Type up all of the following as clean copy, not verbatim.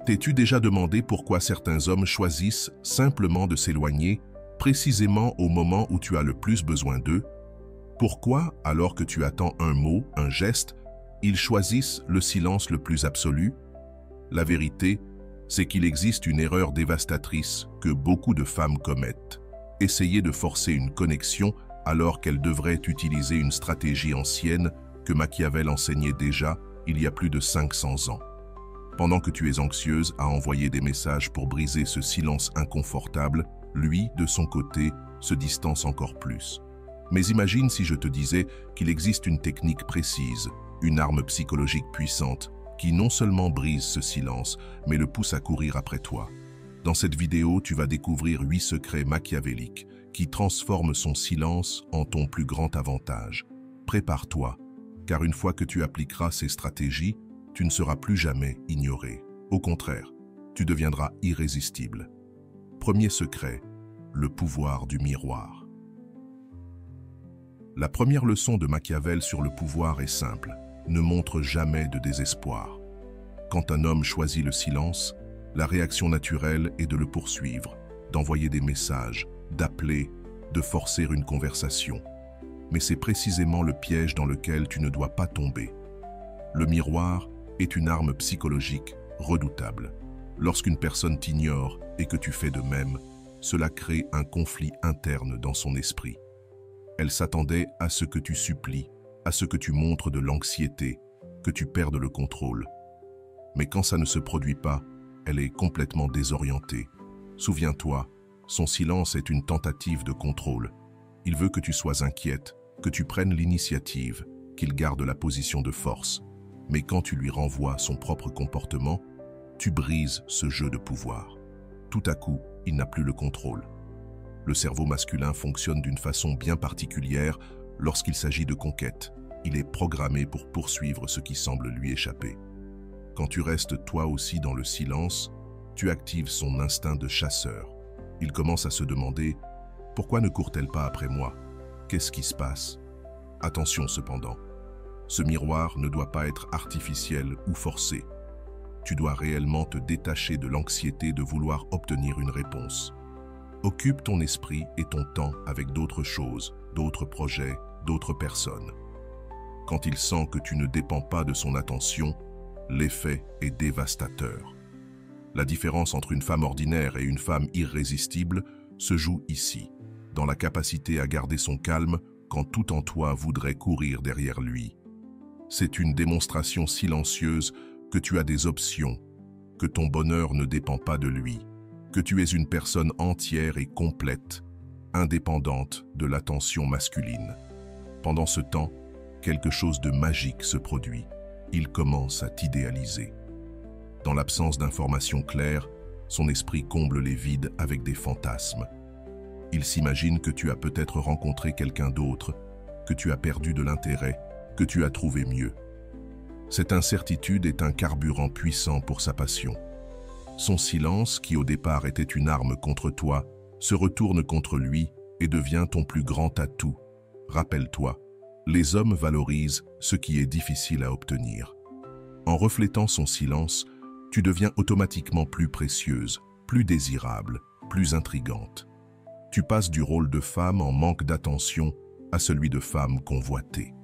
T'es-tu déjà demandé pourquoi certains hommes choisissent simplement de s'éloigner, précisément au moment où tu as le plus besoin d'eux? Pourquoi, alors que tu attends un mot, un geste, ils choisissent le silence le plus absolu? La vérité, c'est qu'il existe une erreur dévastatrice que beaucoup de femmes commettent. Essayer de forcer une connexion alors qu'elles devraient utiliser une stratégie ancienne que Machiavel enseignait déjà il y a plus de 500 ans. Pendant que tu es anxieuse à envoyer des messages pour briser ce silence inconfortable, lui, de son côté, se distance encore plus. Mais imagine si je te disais qu'il existe une technique précise, une arme psychologique puissante, qui non seulement brise ce silence, mais le pousse à courir après toi. Dans cette vidéo, tu vas découvrir 8 secrets machiavéliques qui transforment son silence en ton plus grand avantage. Prépare-toi, car une fois que tu appliqueras ces stratégies, tu ne seras plus jamais ignoré. Au contraire, tu deviendras irrésistible. Premier secret, le pouvoir du miroir. La première leçon de Machiavel sur le pouvoir est simple. Ne montre jamais de désespoir. Quand un homme choisit le silence, la réaction naturelle est de le poursuivre, d'envoyer des messages, d'appeler, de forcer une conversation. Mais c'est précisément le piège dans lequel tu ne dois pas tomber. Le miroir est une arme psychologique redoutable. Lorsqu'une personne t'ignore et que tu fais de même, cela crée un conflit interne dans son esprit. Elle s'attendait à ce que tu supplies, à ce que tu montres de l'anxiété, que tu perdes le contrôle. Mais quand ça ne se produit pas, elle est complètement désorientée. Souviens-toi, son silence est une tentative de contrôle. Il veut que tu sois inquiète, que tu prennes l'initiative, qu'il garde la position de force. Mais quand tu lui renvoies son propre comportement, tu brises ce jeu de pouvoir. Tout à coup, il n'a plus le contrôle. Le cerveau masculin fonctionne d'une façon bien particulière lorsqu'il s'agit de conquête. Il est programmé pour poursuivre ce qui semble lui échapper. Quand tu restes toi aussi dans le silence, tu actives son instinct de chasseur. Il commence à se demander « Pourquoi ne court-elle pas après moi? Qu'est-ce qui se passe ?» Attention cependant, ce miroir ne doit pas être artificiel ou forcé. Tu dois réellement te détacher de l'anxiété de vouloir obtenir une réponse. Occupe ton esprit et ton temps avec d'autres choses, d'autres projets, d'autres personnes. Quand il sent que tu ne dépends pas de son attention, l'effet est dévastateur. La différence entre une femme ordinaire et une femme irrésistible se joue ici, dans la capacité à garder son calme quand tout en toi voudrait courir derrière lui. C'est une démonstration silencieuse que tu as des options, que ton bonheur ne dépend pas de lui, que tu es une personne entière et complète, indépendante de l'attention masculine. Pendant ce temps, quelque chose de magique se produit. Il commence à t'idéaliser. Dans l'absence d'informations claires, son esprit comble les vides avec des fantasmes. Il s'imagine que tu as peut-être rencontré quelqu'un d'autre, que tu as perdu de l'intérêt, que tu as trouvé mieux. Cette incertitude est un carburant puissant pour sa passion. Son silence, qui au départ était une arme contre toi, se retourne contre lui et devient ton plus grand atout. Rappelle-toi, les hommes valorisent ce qui est difficile à obtenir. En reflétant son silence, tu deviens automatiquement plus précieuse, plus désirable, plus intrigante. Tu passes du rôle de femme en manque d'attention à celui de femme convoitée.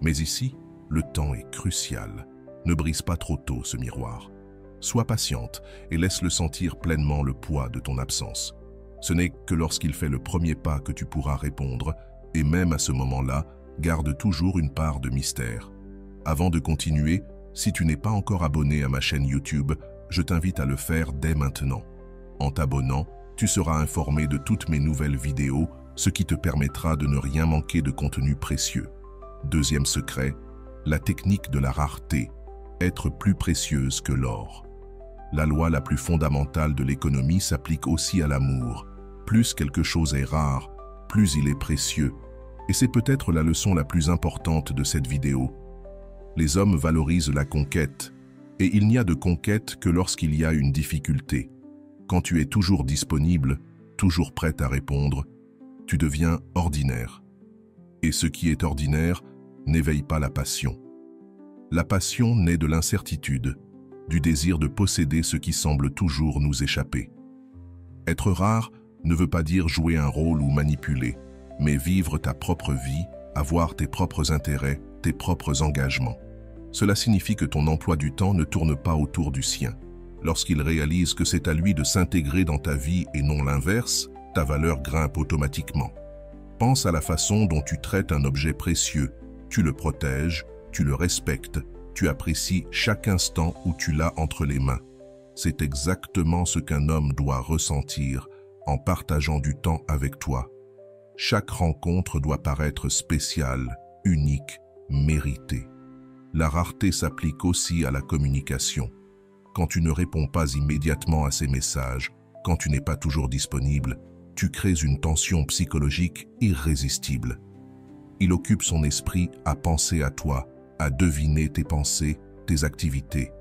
Mais ici, le temps est crucial. Ne brise pas trop tôt ce miroir. Sois patiente et laisse-le sentir pleinement le poids de ton absence. Ce n'est que lorsqu'il fait le premier pas que tu pourras répondre, et même à ce moment-là, garde toujours une part de mystère. Avant de continuer, si tu n'es pas encore abonné à ma chaîne YouTube, je t'invite à le faire dès maintenant. En t'abonnant, tu seras informé de toutes mes nouvelles vidéos, ce qui te permettra de ne rien manquer de contenu précieux. Deuxième secret, la technique de la rareté, être plus précieuse que l'or. La loi la plus fondamentale de l'économie s'applique aussi à l'amour. Plus quelque chose est rare, plus il est précieux. Et c'est peut-être la leçon la plus importante de cette vidéo. Les hommes valorisent la conquête, et il n'y a de conquête que lorsqu'il y a une difficulté. Quand tu es toujours disponible, toujours prête à répondre, tu deviens ordinaire. Et ce qui est ordinaire n'éveille pas la passion. La passion naît de l'incertitude, du désir de posséder ce qui semble toujours nous échapper. Être rare ne veut pas dire jouer un rôle ou manipuler, mais vivre ta propre vie, avoir tes propres intérêts, tes propres engagements. Cela signifie que ton emploi du temps ne tourne pas autour du sien. Lorsqu'il réalise que c'est à lui de s'intégrer dans ta vie et non l'inverse, ta valeur grimpe automatiquement. Pense à la façon dont tu traites un objet précieux. Tu le protèges, tu le respectes, tu apprécies chaque instant où tu l'as entre les mains. C'est exactement ce qu'un homme doit ressentir en partageant du temps avec toi. Chaque rencontre doit paraître spéciale, unique, méritée. La rareté s'applique aussi à la communication. Quand tu ne réponds pas immédiatement à ses messages, quand tu n'es pas toujours disponible, tu crées une tension psychologique irrésistible. Il occupe son esprit à penser à toi, à deviner tes pensées, tes activités.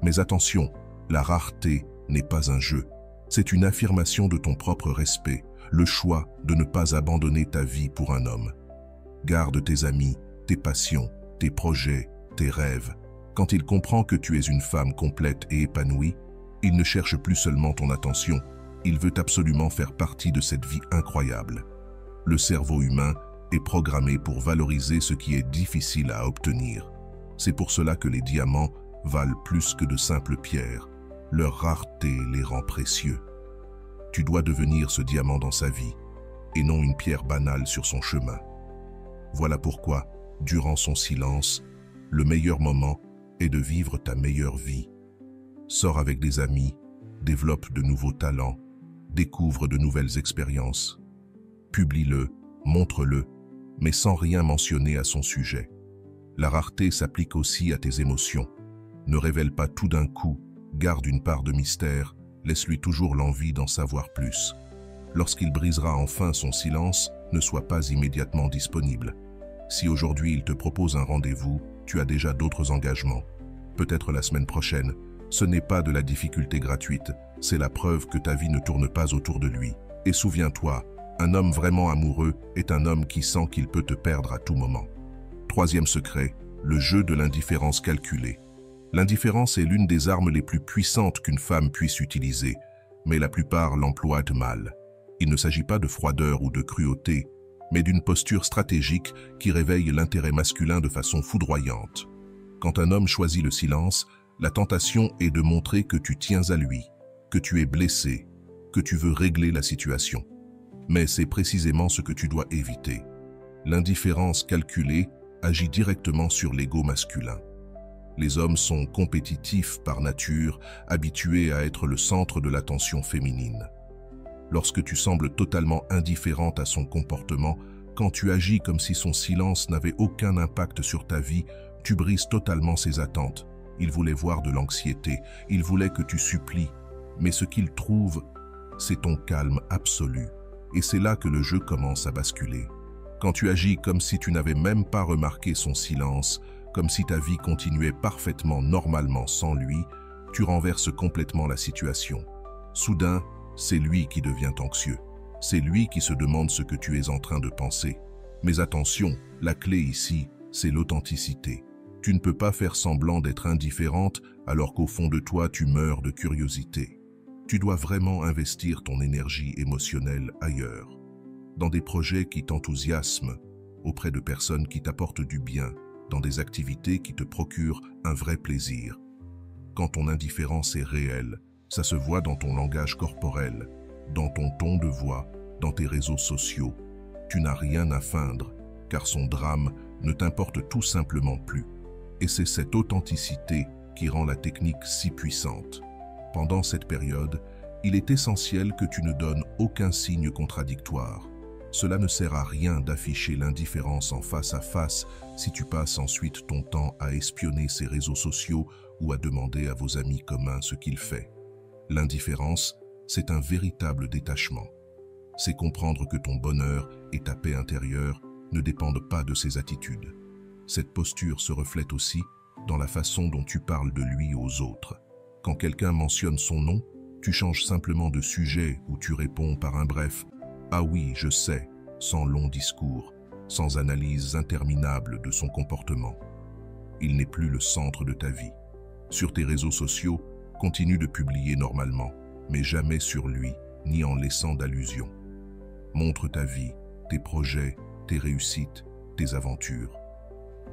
Mais attention, la rareté n'est pas un jeu. C'est une affirmation de ton propre respect, le choix de ne pas abandonner ta vie pour un homme. Garde tes amis, tes passions, tes projets, tes rêves. Quand il comprend que tu es une femme complète et épanouie, il ne cherche plus seulement ton attention, il veut absolument faire partie de cette vie incroyable. Le cerveau humain est programmé pour valoriser ce qui est difficile à obtenir. C'est pour cela que les diamants valent plus que de simples pierres. Leur rareté les rend précieux. Tu dois devenir ce diamant dans sa vie, et non une pierre banale sur son chemin. Voilà pourquoi, durant son silence, le meilleur moment est de vivre ta meilleure vie. Sors avec des amis, développe de nouveaux talents, découvre de nouvelles expériences. Publie-le, montre-le, mais sans rien mentionner à son sujet. La rareté s'applique aussi à tes émotions. Ne révèle pas tout d'un coup, garde une part de mystère, laisse-lui toujours l'envie d'en savoir plus. Lorsqu'il brisera enfin son silence, ne sois pas immédiatement disponible. Si aujourd'hui il te propose un rendez-vous, tu as déjà d'autres engagements. Peut-être la semaine prochaine. Ce n'est pas de la difficulté gratuite, c'est la preuve que ta vie ne tourne pas autour de lui. Et souviens-toi, un homme vraiment amoureux est un homme qui sent qu'il peut te perdre à tout moment. Troisième secret, le jeu de l'indifférence calculée. L'indifférence est l'une des armes les plus puissantes qu'une femme puisse utiliser, mais la plupart l'emploient mal. Il ne s'agit pas de froideur ou de cruauté, mais d'une posture stratégique qui réveille l'intérêt masculin de façon foudroyante. Quand un homme choisit le silence, la tentation est de montrer que tu tiens à lui, que tu es blessé, que tu veux régler la situation. Mais c'est précisément ce que tu dois éviter. L'indifférence calculée agit directement sur l'ego masculin. Les hommes sont compétitifs par nature, habitués à être le centre de l'attention féminine. Lorsque tu sembles totalement indifférente à son comportement, quand tu agis comme si son silence n'avait aucun impact sur ta vie, tu brises totalement ses attentes. Il voulait voir de l'anxiété, il voulait que tu supplies, mais ce qu'il trouve, c'est ton calme absolu. Et c'est là que le jeu commence à basculer. Quand tu agis comme si tu n'avais même pas remarqué son silence, comme si ta vie continuait parfaitement normalement sans lui, tu renverses complètement la situation. Soudain, c'est lui qui devient anxieux. C'est lui qui se demande ce que tu es en train de penser. Mais attention, la clé ici, c'est l'authenticité. Tu ne peux pas faire semblant d'être indifférente alors qu'au fond de toi, tu meurs de curiosité. Tu dois vraiment investir ton énergie émotionnelle ailleurs, dans des projets qui t'enthousiasment, auprès de personnes qui t'apportent du bien, dans des activités qui te procurent un vrai plaisir. Quand ton indifférence est réelle, ça se voit dans ton langage corporel, dans ton ton de voix, dans tes réseaux sociaux. Tu n'as rien à feindre, car son drame ne t'importe tout simplement plus. Et c'est cette authenticité qui rend la technique si puissante. Pendant cette période, il est essentiel que tu ne donnes aucun signe contradictoire. Cela ne sert à rien d'afficher l'indifférence en face à face si tu passes ensuite ton temps à espionner ses réseaux sociaux ou à demander à vos amis communs ce qu'il fait. L'indifférence, c'est un véritable détachement. C'est comprendre que ton bonheur et ta paix intérieure ne dépendent pas de ses attitudes. Cette posture se reflète aussi dans la façon dont tu parles de lui aux autres. Quand quelqu'un mentionne son nom, tu changes simplement de sujet ou tu réponds par un bref « Ah oui, je sais », sans long discours, sans analyse interminable de son comportement. Il n'est plus le centre de ta vie. Sur tes réseaux sociaux, continue de publier normalement, mais jamais sur lui, ni en laissant d'allusion. Montre ta vie, tes projets, tes réussites, tes aventures.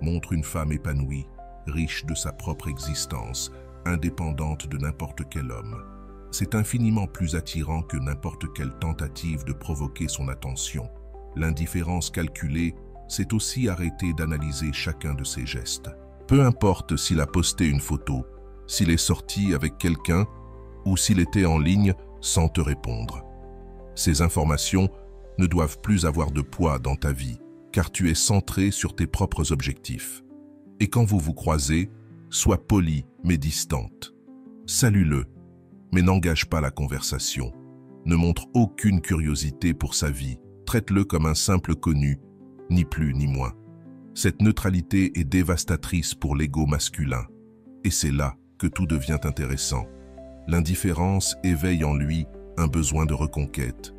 Montre une femme épanouie, riche de sa propre existence, indépendante de n'importe quel homme. C'est infiniment plus attirant que n'importe quelle tentative de provoquer son attention. L'indifférence calculée, c'est aussi arrêter d'analyser chacun de ses gestes. Peu importe s'il a posté une photo, s'il est sorti avec quelqu'un ou s'il était en ligne sans te répondre. Ces informations ne doivent plus avoir de poids dans ta vie, car tu es centré sur tes propres objectifs. Et quand vous vous croisez, sois poli mais distante. Salue-le, mais n'engage pas la conversation. Ne montre aucune curiosité pour sa vie, traite-le comme un simple connu, ni plus ni moins. Cette neutralité est dévastatrice pour l'ego masculin, et c'est là que tout devient intéressant. L'indifférence éveille en lui un besoin de reconquête.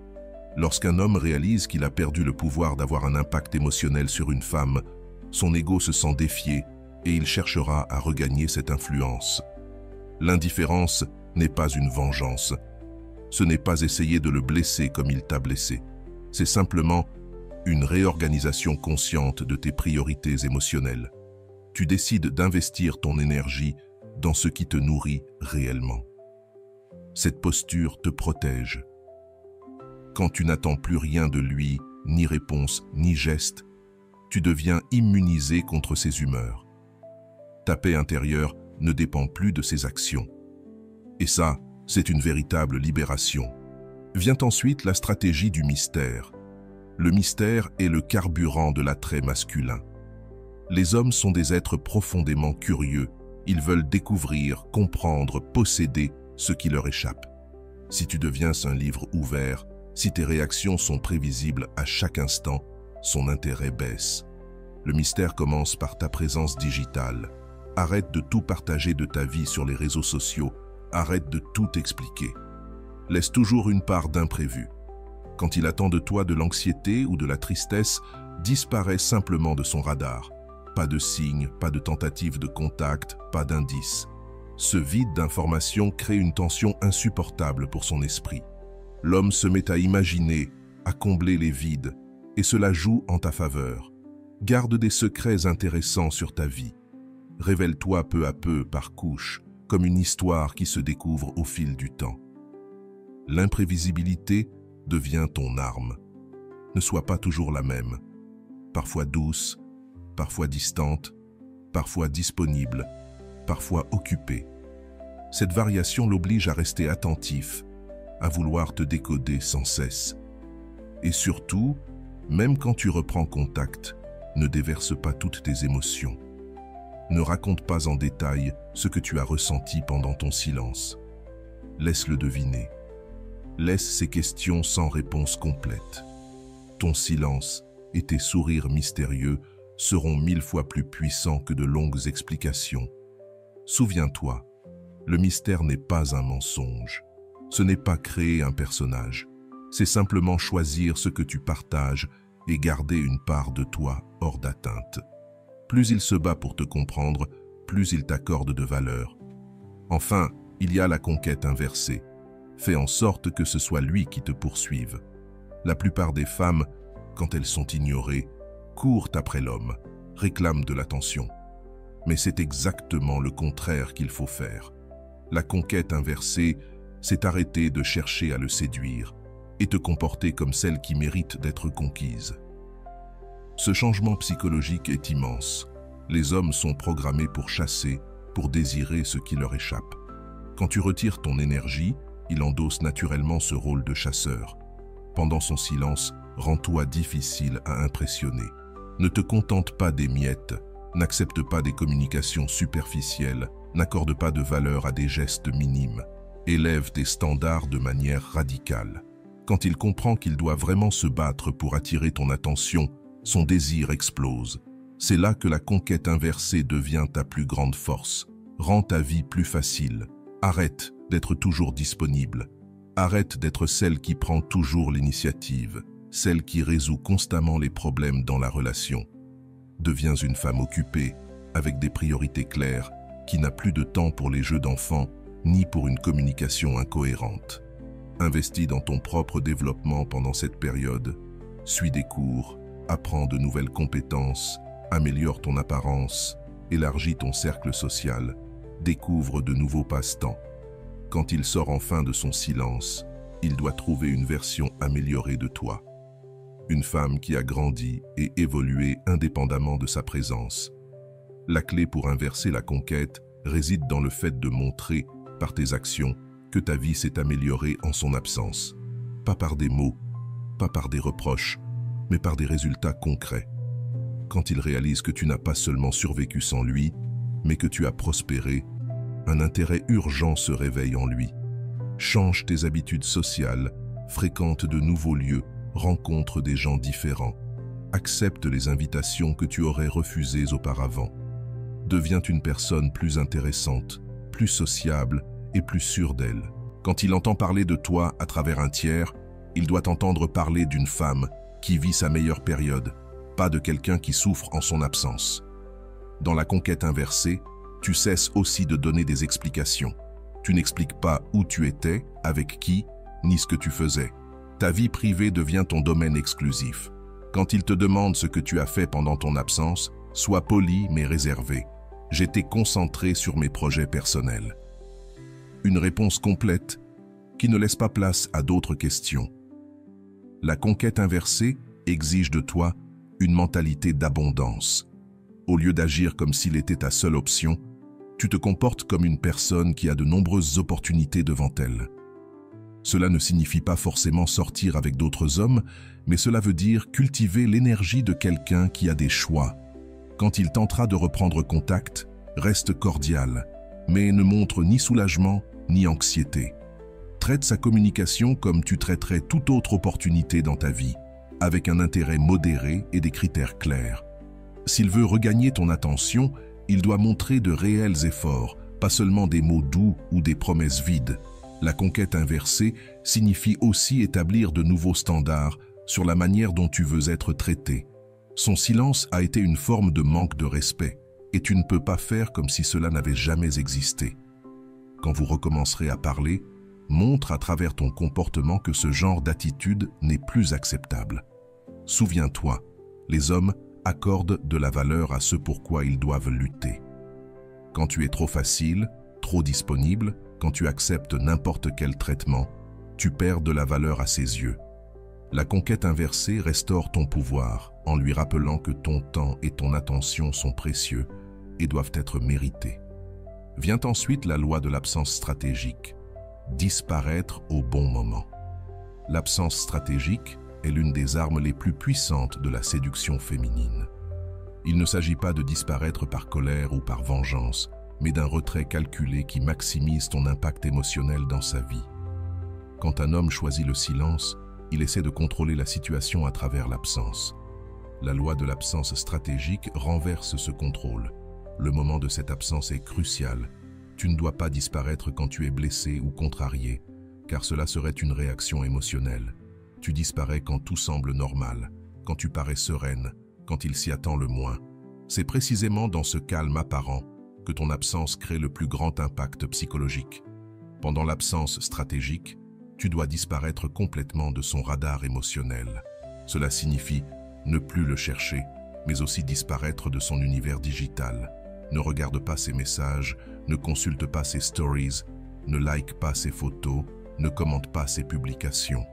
Lorsqu'un homme réalise qu'il a perdu le pouvoir d'avoir un impact émotionnel sur une femme, son ego se sent défié et il cherchera à regagner cette influence. L'indifférence n'est pas une vengeance. Ce n'est pas essayer de le blesser comme il t'a blessé. C'est simplement une réorganisation consciente de tes priorités émotionnelles. Tu décides d'investir ton énergie dans ce qui te nourrit réellement. Cette posture te protège. Quand tu n'attends plus rien de lui, ni réponse, ni geste, tu deviens immunisé contre ses humeurs. Ta paix intérieure ne dépend plus de ses actions. Et ça, c'est une véritable libération. Vient ensuite la stratégie du mystère. Le mystère est le carburant de l'attrait masculin. Les hommes sont des êtres profondément curieux. Ils veulent découvrir, comprendre, posséder ce qui leur échappe. Si tu deviens un livre ouvert, si tes réactions sont prévisibles à chaque instant, son intérêt baisse. Le mystère commence par ta présence digitale. Arrête de tout partager de ta vie sur les réseaux sociaux. Arrête de tout expliquer. Laisse toujours une part d'imprévu. Quand il attend de toi de l'anxiété ou de la tristesse, disparaît simplement de son radar. Pas de signes, pas de tentative de contact, pas d'indice. Ce vide d'information crée une tension insupportable pour son esprit. L'homme se met à imaginer, à combler les vides, et cela joue en ta faveur. Garde des secrets intéressants sur ta vie. Révèle-toi peu à peu par couches, comme une histoire qui se découvre au fil du temps. L'imprévisibilité devient ton arme. Ne sois pas toujours la même. Parfois douce, parfois distante, parfois disponible, parfois occupée. Cette variation l'oblige à rester attentif, à vouloir te décoder sans cesse. Et surtout, même quand tu reprends contact, ne déverse pas toutes tes émotions. Ne raconte pas en détail ce que tu as ressenti pendant ton silence. Laisse-le deviner. Laisse ces questions sans réponse complète. Ton silence et tes sourires mystérieux seront 1000 fois plus puissants que de longues explications. Souviens-toi, le mystère n'est pas un mensonge. Ce n'est pas créer un personnage. C'est simplement choisir ce que tu partages et garder une part de toi hors d'atteinte. Plus il se bat pour te comprendre, plus il t'accorde de valeur. Enfin, il y a la conquête inversée. Fais en sorte que ce soit lui qui te poursuive. La plupart des femmes, quand elles sont ignorées, courent après l'homme, réclament de l'attention. Mais c'est exactement le contraire qu'il faut faire. La conquête inversée, c'est arrêter de chercher à le séduire et te comporter comme celle qui mérite d'être conquise. Ce changement psychologique est immense. Les hommes sont programmés pour chasser, pour désirer ce qui leur échappe. Quand tu retires ton énergie, il endosse naturellement ce rôle de chasseur. Pendant son silence, rends-toi difficile à impressionner. Ne te contente pas des miettes, n'accepte pas des communications superficielles, n'accorde pas de valeur à des gestes minimes. Élève tes standards de manière radicale. Quand il comprend qu'il doit vraiment se battre pour attirer ton attention, son désir explose. C'est là que la conquête inversée devient ta plus grande force. Rends ta vie plus facile. Arrête d'être toujours disponible. Arrête d'être celle qui prend toujours l'initiative, celle qui résout constamment les problèmes dans la relation. Deviens une femme occupée, avec des priorités claires, qui n'a plus de temps pour les jeux d'enfants, ni pour une communication incohérente. Investis dans ton propre développement pendant cette période. Suis des cours, apprends de nouvelles compétences, améliore ton apparence, élargis ton cercle social, découvre de nouveaux passe-temps. Quand il sort enfin de son silence, il doit trouver une version améliorée de toi. Une femme qui a grandi et évolué indépendamment de sa présence. La clé pour inverser la conquête réside dans le fait de montrer, par tes actions, que ta vie s'est améliorée en son absence. Pas par des mots, pas par des reproches, mais par des résultats concrets. Quand il réalise que tu n'as pas seulement survécu sans lui, mais que tu as prospéré, un intérêt urgent se réveille en lui. Change tes habitudes sociales, fréquente de nouveaux lieux, rencontre des gens différents. Accepte les invitations que tu aurais refusées auparavant. Deviens une personne plus intéressante, plus sociable et plus sûre d'elle. Quand il entend parler de toi à travers un tiers, il doit entendre parler d'une femme qui vit sa meilleure période, pas de quelqu'un qui souffre en son absence. Dans la conquête inversée, tu cesses aussi de donner des explications. Tu n'expliques pas où tu étais, avec qui, ni ce que tu faisais. Ta vie privée devient ton domaine exclusif. Quand il te demande ce que tu as fait pendant ton absence, sois poli mais réservé. J'étais concentré sur mes projets personnels. Une réponse complète qui ne laisse pas place à d'autres questions. La conquête inversée exige de toi une mentalité d'abondance. Au lieu d'agir comme s'il était ta seule option, tu te comportes comme une personne qui a de nombreuses opportunités devant elle. Cela ne signifie pas forcément sortir avec d'autres hommes, mais cela veut dire cultiver l'énergie de quelqu'un qui a des choix. Quand il tentera de reprendre contact, reste cordial, mais ne montre ni soulagement ni anxiété. Traite sa communication comme tu traiterais toute autre opportunité dans ta vie, avec un intérêt modéré et des critères clairs. S'il veut regagner ton attention, il doit montrer de réels efforts, pas seulement des mots doux ou des promesses vides. La conquête inversée signifie aussi établir de nouveaux standards sur la manière dont tu veux être traité. Son silence a été une forme de manque de respect, et tu ne peux pas faire comme si cela n'avait jamais existé. Quand vous recommencerez à parler, montre à travers ton comportement que ce genre d'attitude n'est plus acceptable. Souviens-toi, les hommes accordent de la valeur à ce pourquoi ils doivent lutter. Quand tu es trop facile, trop disponible, quand tu acceptes n'importe quel traitement, tu perds de la valeur à ses yeux. La conquête inversée restaure ton pouvoir en lui rappelant que ton temps et ton attention sont précieux et doivent être mérités. Vient ensuite la loi de l'absence stratégique. Disparaître au bon moment. L'absence stratégique est l'une des armes les plus puissantes de la séduction féminine. Il ne s'agit pas de disparaître par colère ou par vengeance, mais d'un retrait calculé qui maximise ton impact émotionnel dans sa vie. Quand un homme choisit le silence, il essaie de contrôler la situation à travers l'absence. La loi de l'absence stratégique renverse ce contrôle. Le moment de cette absence est crucial. Tu ne dois pas disparaître quand tu es blessé ou contrarié, car cela serait une réaction émotionnelle. Tu disparais quand tout semble normal, quand tu parais sereine, quand il s'y attend le moins. C'est précisément dans ce calme apparent que ton absence crée le plus grand impact psychologique. Pendant l'absence stratégique, tu dois disparaître complètement de son radar émotionnel. Cela signifie ne plus le chercher, mais aussi disparaître de son univers digital. Ne regarde pas ses messages, ne consulte pas ses stories, ne like pas ses photos, ne commente pas ses publications.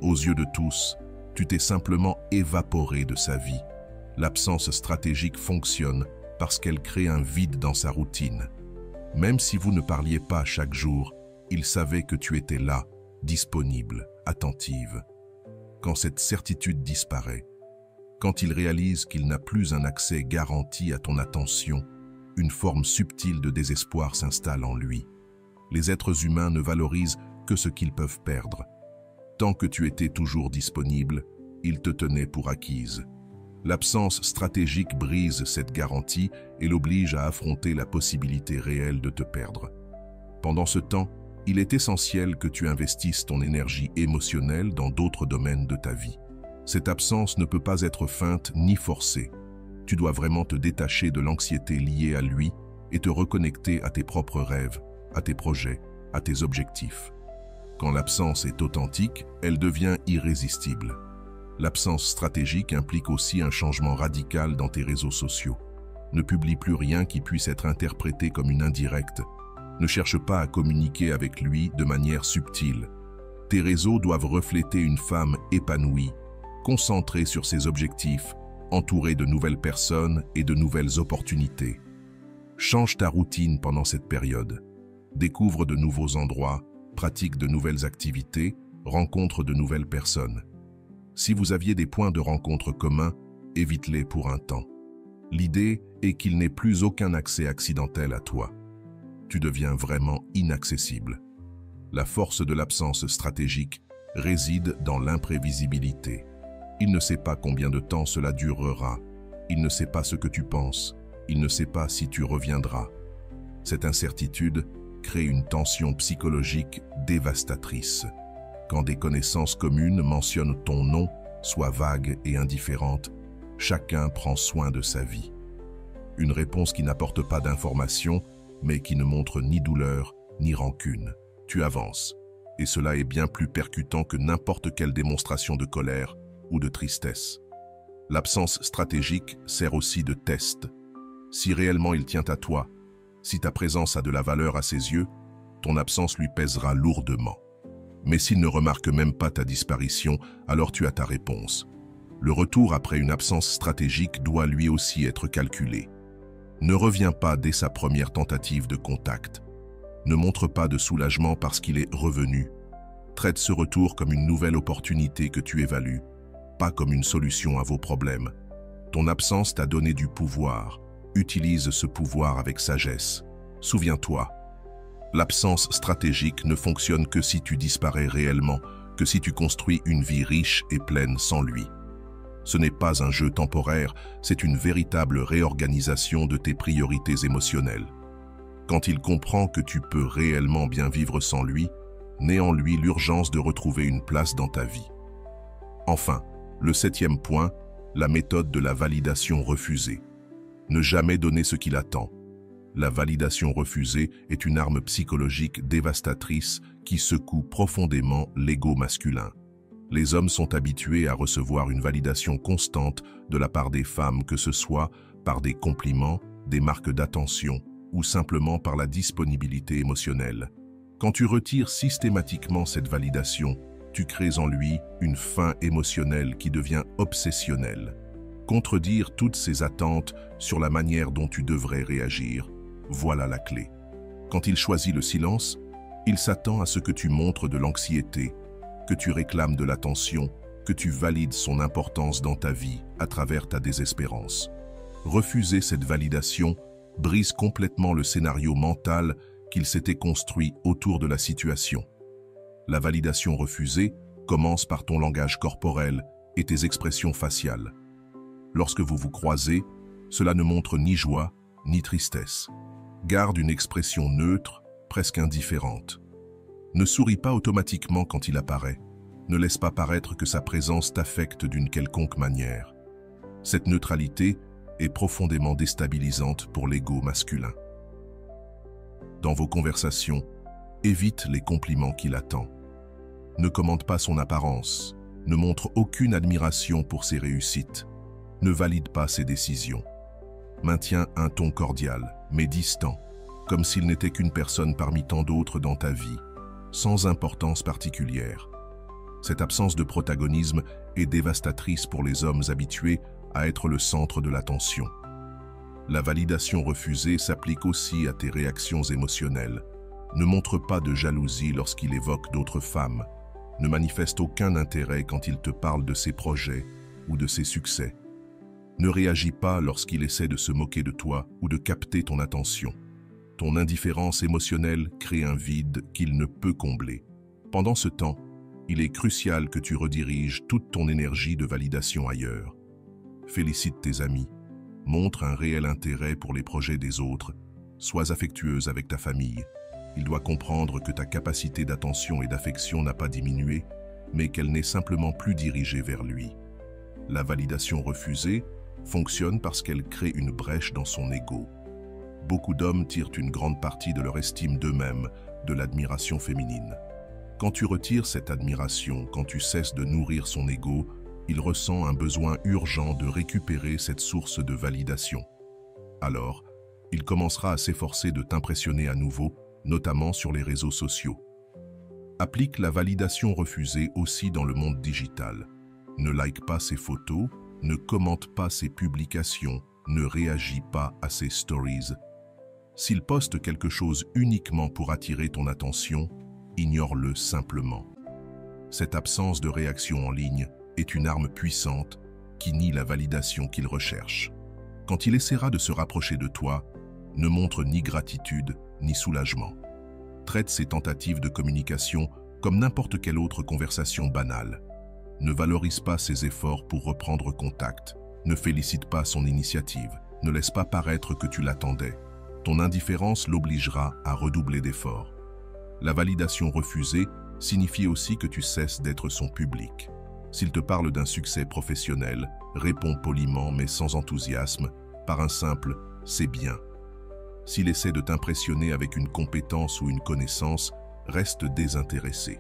Aux yeux de tous, tu t'es simplement évaporé de sa vie. L'absence stratégique fonctionne parce qu'elle crée un vide dans sa routine. Même si vous ne parliez pas chaque jour, il savait que tu étais là, disponible, attentive. Quand cette certitude disparaît, quand il réalise qu'il n'a plus un accès garanti à ton attention, une forme subtile de désespoir s'installe en lui. Les êtres humains ne valorisent que ce qu'ils peuvent perdre. Tant que tu étais toujours disponible, ils te tenaient pour acquise. L'absence stratégique brise cette garantie et l'oblige à affronter la possibilité réelle de te perdre. Pendant ce temps, il est essentiel que tu investisses ton énergie émotionnelle dans d'autres domaines de ta vie. Cette absence ne peut pas être feinte ni forcée. Tu dois vraiment te détacher de l'anxiété liée à lui et te reconnecter à tes propres rêves, à tes projets, à tes objectifs. Quand l'absence est authentique, elle devient irrésistible. L'absence stratégique implique aussi un changement radical dans tes réseaux sociaux. Ne publie plus rien qui puisse être interprété comme une indirecte. Ne cherche pas à communiquer avec lui de manière subtile. Tes réseaux doivent refléter une femme épanouie, concentrée sur ses objectifs, entourée de nouvelles personnes et de nouvelles opportunités. Change ta routine pendant cette période. Découvre de nouveaux endroits, pratique de nouvelles activités, rencontre de nouvelles personnes. Si vous aviez des points de rencontre communs, évite-les pour un temps. L'idée est qu'il n'ait plus aucun accès accidentel à toi. Tu deviens vraiment inaccessible. La force de l'absence stratégique réside dans l'imprévisibilité. Il ne sait pas combien de temps cela durera. Il ne sait pas ce que tu penses. Il ne sait pas si tu reviendras. Cette incertitude crée une tension psychologique dévastatrice. Quand des connaissances communes mentionnent ton nom, soit vagues et indifférentes, chacun prend soin de sa vie. Une réponse qui n'apporte pas d'information, mais qui ne montre ni douleur, ni rancune. Tu avances, et cela est bien plus percutant que n'importe quelle démonstration de colère ou de tristesse. L'absence stratégique sert aussi de test. Si réellement il tient à toi, si ta présence a de la valeur à ses yeux, ton absence lui pèsera lourdement. Mais s'il ne remarque même pas ta disparition, alors tu as ta réponse. Le retour après une absence stratégique doit lui aussi être calculé. Ne reviens pas dès sa première tentative de contact. Ne montre pas de soulagement parce qu'il est revenu. Traite ce retour comme une nouvelle opportunité que tu évalues, pas comme une solution à vos problèmes. Ton absence t'a donné du pouvoir. Utilise ce pouvoir avec sagesse. Souviens-toi, l'absence stratégique ne fonctionne que si tu disparais réellement, que si tu construis une vie riche et pleine sans lui. Ce n'est pas un jeu temporaire, c'est une véritable réorganisation de tes priorités émotionnelles. Quand il comprend que tu peux réellement bien vivre sans lui, naît en lui l'urgence de retrouver une place dans ta vie. Enfin, le 7e point, la méthode de la validation refusée. Ne jamais donner ce qu'il attend. La validation refusée est une arme psychologique dévastatrice qui secoue profondément l'ego masculin. Les hommes sont habitués à recevoir une validation constante de la part des femmes, que ce soit par des compliments, des marques d'attention ou simplement par la disponibilité émotionnelle. Quand tu retires systématiquement cette validation, tu crées en lui une faim émotionnelle qui devient obsessionnelle. Contredire toutes ces attentes sur la manière dont tu devrais réagir, voilà la clé. Quand il choisit le silence, il s'attend à ce que tu montres de l'anxiété, que tu réclames de l'attention, que tu valides son importance dans ta vie à travers ta désespérance. Refuser cette validation brise complètement le scénario mental qu'il s'était construit autour de la situation. La validation refusée commence par ton langage corporel et tes expressions faciales. Lorsque vous vous croisez, cela ne montre ni joie ni tristesse. Garde une expression neutre, presque indifférente. Ne souris pas automatiquement quand il apparaît. Ne laisse pas paraître que sa présence t'affecte d'une quelconque manière. Cette neutralité est profondément déstabilisante pour l'ego masculin. Dans vos conversations, évite les compliments qu'il attend. Ne commente pas son apparence, ne montre aucune admiration pour ses réussites. Ne valide pas ses décisions. Maintiens un ton cordial, mais distant, comme s'il n'était qu'une personne parmi tant d'autres dans ta vie, sans importance particulière. Cette absence de protagonisme est dévastatrice pour les hommes habitués à être le centre de l'attention. La validation refusée s'applique aussi à tes réactions émotionnelles. Ne montre pas de jalousie lorsqu'il évoque d'autres femmes. Ne manifeste aucun intérêt quand il te parle de ses projets ou de ses succès. Ne réagis pas lorsqu'il essaie de se moquer de toi ou de capter ton attention. Ton indifférence émotionnelle crée un vide qu'il ne peut combler. Pendant ce temps, il est crucial que tu rediriges toute ton énergie de validation ailleurs. Félicite tes amis, montre un réel intérêt pour les projets des autres, sois affectueuse avec ta famille. Il doit comprendre que ta capacité d'attention et d'affection n'a pas diminué, mais qu'elle n'est simplement plus dirigée vers lui. La validation refusée fonctionne parce qu'elle crée une brèche dans son ego. beaucoup d'hommes tirent une grande partie de leur estime d'eux-mêmes de l'admiration féminine. Quand tu retires cette admiration, quand tu cesses de nourrir son ego, il ressent un besoin urgent de récupérer cette source de validation. Alors, il commencera à s'efforcer de t'impressionner à nouveau, notamment sur les réseaux sociaux. Applique la validation refusée aussi dans le monde digital. Ne like pas ses photos, ne commente pas ses publications, ne réagit pas à ses stories. S'il poste quelque chose uniquement pour attirer ton attention, ignore-le simplement. Cette absence de réaction en ligne est une arme puissante qui nie la validation qu'il recherche. Quand il essaiera de se rapprocher de toi, ne montre ni gratitude ni soulagement. Traite ses tentatives de communication comme n'importe quelle autre conversation banale. Ne valorise pas ses efforts pour reprendre contact. Ne félicite pas son initiative. Ne laisse pas paraître que tu l'attendais. Ton indifférence l'obligera à redoubler d'efforts. La validation refusée signifie aussi que tu cesses d'être son public. S'il te parle d'un succès professionnel, réponds poliment mais sans enthousiasme, par un simple « c'est bien ». S'il essaie de t'impressionner avec une compétence ou une connaissance, reste désintéressé.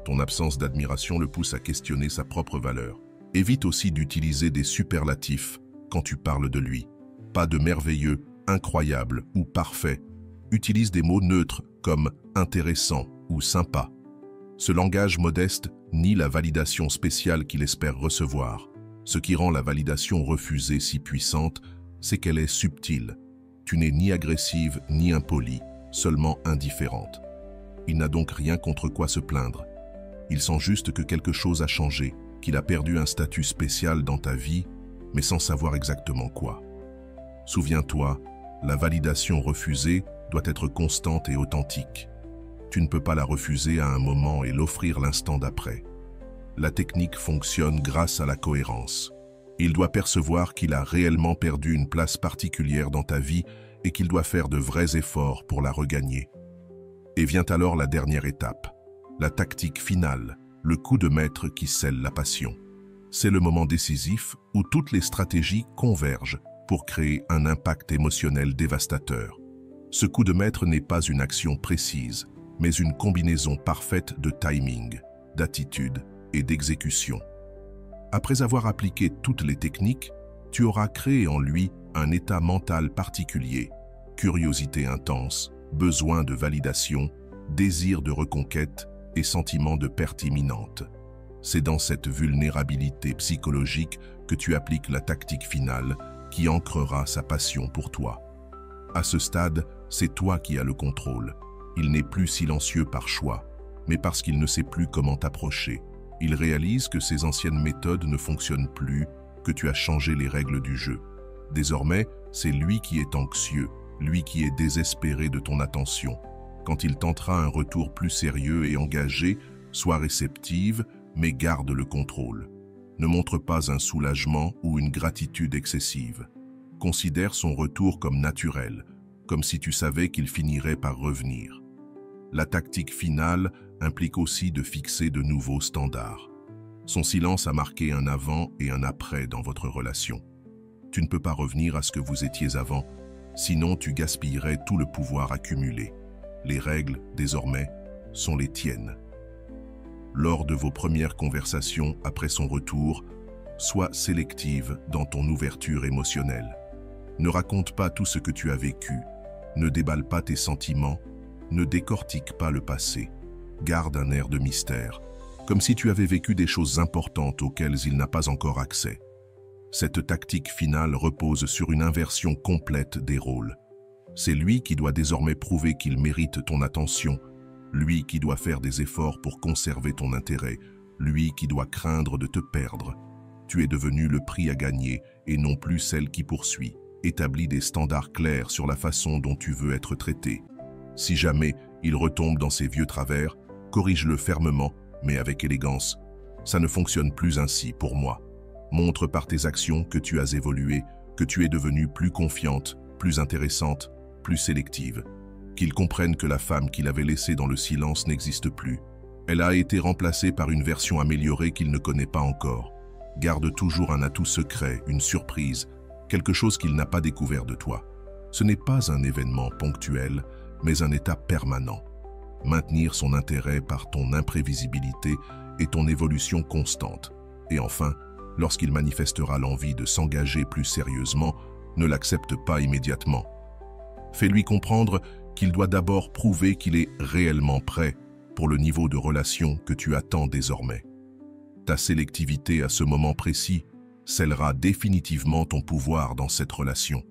Ton absence d'admiration le pousse à questionner sa propre valeur. Évite aussi d'utiliser des superlatifs quand tu parles de lui. Pas de merveilleux, incroyable ou parfait. Utilise des mots neutres comme intéressant ou sympa. Ce langage modeste nie la validation spéciale qu'il espère recevoir. Ce qui rend la validation refusée si puissante, c'est qu'elle est subtile. Tu n'es ni agressive ni impolie, seulement indifférente. Il n'a donc rien contre quoi se plaindre. Il sent juste que quelque chose a changé, qu'il a perdu un statut spécial dans ta vie, mais sans savoir exactement quoi. Souviens-toi, la validation refusée doit être constante et authentique. Tu ne peux pas la refuser à un moment et l'offrir l'instant d'après. La technique fonctionne grâce à la cohérence. Il doit percevoir qu'il a réellement perdu une place particulière dans ta vie et qu'il doit faire de vrais efforts pour la regagner. Et vient alors la dernière étape, la tactique finale, le coup de maître qui scelle la passion. C'est le moment décisif où toutes les stratégies convergent pour créer un impact émotionnel dévastateur. Ce coup de maître n'est pas une action précise, mais une combinaison parfaite de timing, d'attitude et d'exécution. Après avoir appliqué toutes les techniques, tu auras créé en lui un état mental particulier, curiosité intense, besoin de validation, désir de reconquête et sentiment de perte imminente. C'est dans cette vulnérabilité psychologique que tu appliques la tactique finale qui ancrera sa passion pour toi. À ce stade, c'est toi qui as le contrôle. Il n'est plus silencieux par choix, mais parce qu'il ne sait plus comment t'approcher. Il réalise que ses anciennes méthodes ne fonctionnent plus, que tu as changé les règles du jeu. Désormais, c'est lui qui est anxieux, lui qui est désespéré de ton attention. Quand il tentera un retour plus sérieux et engagé, sois réceptive, mais garde le contrôle. Ne montre pas un soulagement ou une gratitude excessive. Considère son retour comme naturel, comme si tu savais qu'il finirait par revenir. La tactique finale implique aussi de fixer de nouveaux standards. Son silence a marqué un avant et un après dans votre relation. Tu ne peux pas revenir à ce que vous étiez avant, sinon tu gaspillerais tout le pouvoir accumulé. Les règles, désormais, sont les tiennes. Lors de vos premières conversations après son retour, sois sélective dans ton ouverture émotionnelle. Ne raconte pas tout ce que tu as vécu, ne déballe pas tes sentiments, ne décortique pas le passé. Garde un air de mystère, comme si tu avais vécu des choses importantes auxquelles il n'a pas encore accès. Cette tactique finale repose sur une inversion complète des rôles. C'est lui qui doit désormais prouver qu'il mérite ton attention, lui qui doit faire des efforts pour conserver ton intérêt, lui qui doit craindre de te perdre. Tu es devenu le prix à gagner et non plus celle qui poursuit. Établis des standards clairs sur la façon dont tu veux être traité. Si jamais il retombe dans ses vieux travers, corrige-le fermement, mais avec élégance. Ça ne fonctionne plus ainsi pour moi. Montre par tes actions que tu as évolué, que tu es devenue plus confiante, plus intéressante, plus sélective. Qu'il comprenne que la femme qu'il avait laissée dans le silence n'existe plus. Elle a été remplacée par une version améliorée qu'il ne connaît pas encore. Garde toujours un atout secret, une surprise, quelque chose qu'il n'a pas découvert de toi. Ce n'est pas un événement ponctuel, mais un état permanent. Maintenir son intérêt par ton imprévisibilité et ton évolution constante. Et enfin, lorsqu'il manifestera l'envie de s'engager plus sérieusement, ne l'accepte pas immédiatement. Fais-lui comprendre qu'il doit d'abord prouver qu'il est réellement prêt pour le niveau de relation que tu attends désormais. Ta sélectivité à ce moment précis scellera définitivement ton pouvoir dans cette relation.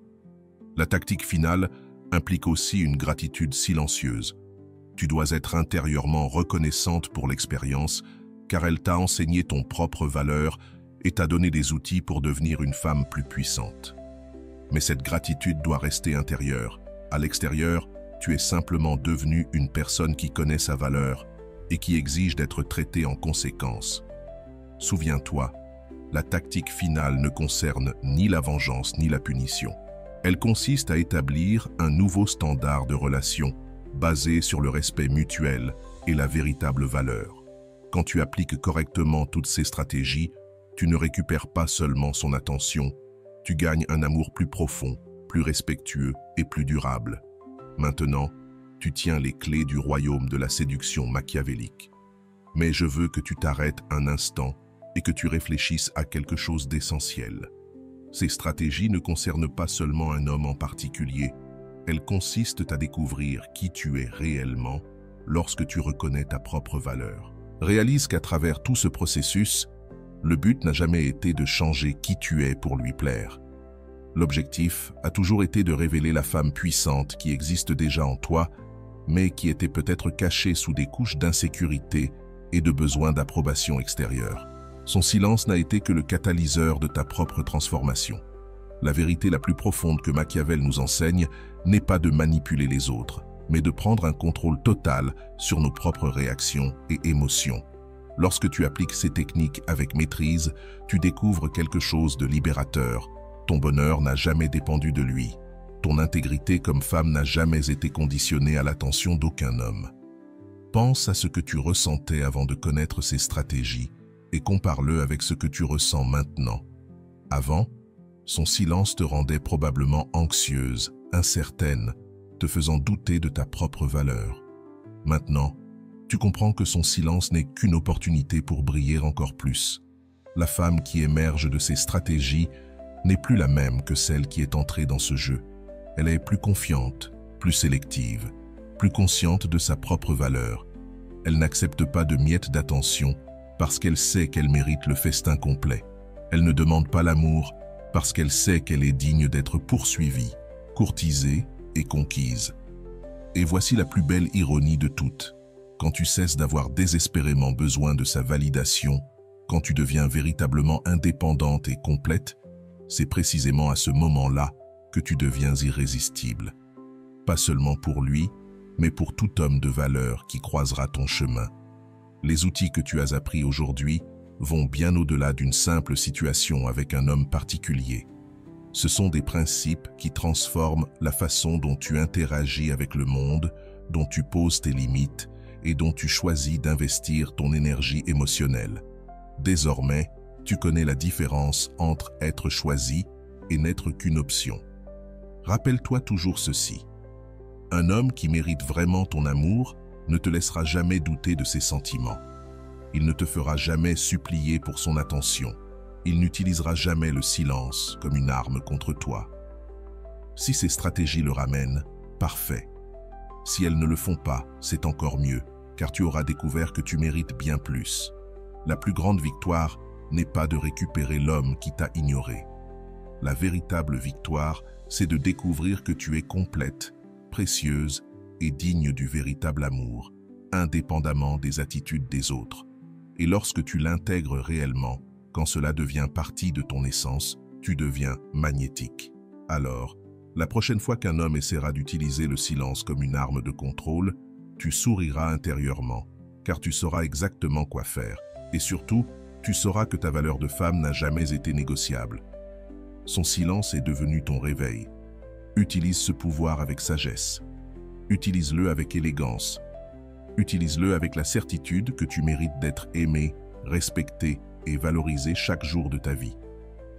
La tactique finale implique aussi une gratitude silencieuse. Tu dois être intérieurement reconnaissante pour l'expérience, car elle t'a enseigné ton propre valeur et t'a donné des outils pour devenir une femme plus puissante. Mais cette gratitude doit rester intérieure. À l'extérieur, tu es simplement devenue une personne qui connaît sa valeur et qui exige d'être traitée en conséquence. Souviens-toi, la tactique finale ne concerne ni la vengeance ni la punition. Elle consiste à établir un nouveau standard de relation basé sur le respect mutuel et la véritable valeur. Quand tu appliques correctement toutes ces stratégies, tu ne récupères pas seulement son attention, tu gagnes un amour plus profond, plus respectueux et plus durable. Maintenant, tu tiens les clés du royaume de la séduction machiavélique. Mais je veux que tu t'arrêtes un instant et que tu réfléchisses à quelque chose d'essentiel. Ces stratégies ne concernent pas seulement un homme en particulier, elles consistent à découvrir qui tu es réellement lorsque tu reconnais ta propre valeur. Réalise qu'à travers tout ce processus, le but n'a jamais été de changer qui tu es pour lui plaire. L'objectif a toujours été de révéler la femme puissante qui existe déjà en toi, mais qui était peut-être cachée sous des couches d'insécurité et de besoin d'approbation extérieure. Son silence n'a été que le catalyseur de ta propre transformation. La vérité la plus profonde que Machiavel nous enseigne n'est pas de manipuler les autres, mais de prendre un contrôle total sur nos propres réactions et émotions. Lorsque tu appliques ces techniques avec maîtrise, tu découvres quelque chose de libérateur. Ton bonheur n'a jamais dépendu de lui. Ton intégrité comme femme n'a jamais été conditionnée à l'attention d'aucun homme. Pense à ce que tu ressentais avant de connaître ces stratégies et compare-le avec ce que tu ressens maintenant. Avant, son silence te rendait probablement anxieuse, incertaine, te faisant douter de ta propre valeur. Maintenant, tu comprends que son silence n'est qu'une opportunité pour briller encore plus. La femme qui émerge de ces stratégies n'est plus la même que celle qui est entrée dans ce jeu. Elle est plus confiante, plus sélective, plus consciente de sa propre valeur. Elle n'accepte pas de miettes d'attention parce qu'elle sait qu'elle mérite le festin complet. Elle ne demande pas l'amour parce qu'elle sait qu'elle est digne d'être poursuivie, courtisée et conquise. Et voici la plus belle ironie de toutes. Quand tu cesses d'avoir désespérément besoin de sa validation, quand tu deviens véritablement indépendante et complète, c'est précisément à ce moment-là que tu deviens irrésistible. Pas seulement pour lui, mais pour tout homme de valeur qui croisera ton chemin. Les outils que tu as appris aujourd'hui vont bien au-delà d'une simple situation avec un homme particulier. Ce sont des principes qui transforment la façon dont tu interagis avec le monde, dont tu poses tes limites et dont tu choisis d'investir ton énergie émotionnelle. Désormais, tu connais la différence entre être choisi et n'être qu'une option. Rappelle-toi toujours ceci. Un homme qui mérite vraiment ton amour ne te laissera jamais douter de ses sentiments. Il ne te fera jamais supplier pour son attention. Il n'utilisera jamais le silence comme une arme contre toi. Si ces stratégies le ramènent, parfait. Si elles ne le font pas, c'est encore mieux, car tu auras découvert que tu mérites bien plus. La plus grande victoire n'est pas de récupérer l'homme qui t'a ignoré. La véritable victoire, c'est de découvrir que tu es complète, précieuse et digne du véritable amour, indépendamment des attitudes des autres. Et lorsque tu l'intègres réellement, quand cela devient partie de ton essence, tu deviens magnétique. Alors, la prochaine fois qu'un homme essaiera d'utiliser le silence comme une arme de contrôle, tu souriras intérieurement, car tu sauras exactement quoi faire. Et surtout, tu sauras que ta valeur de femme n'a jamais été négociable. Son silence est devenu ton réveil. Utilise ce pouvoir avec sagesse. Utilise-le avec élégance. Utilise-le avec la certitude que tu mérites d'être aimé, respecté et valorisé chaque jour de ta vie.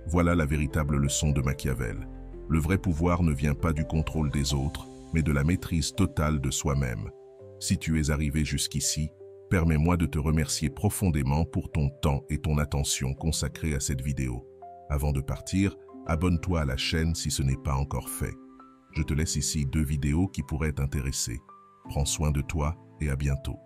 Voilà la véritable leçon de Machiavel. Le vrai pouvoir ne vient pas du contrôle des autres, mais de la maîtrise totale de soi-même. Si tu es arrivé jusqu'ici, permets-moi de te remercier profondément pour ton temps et ton attention consacrés à cette vidéo. Avant de partir, abonne-toi à la chaîne si ce n'est pas encore fait. Je te laisse ici 2 vidéos qui pourraient t'intéresser. Prends soin de toi et à bientôt.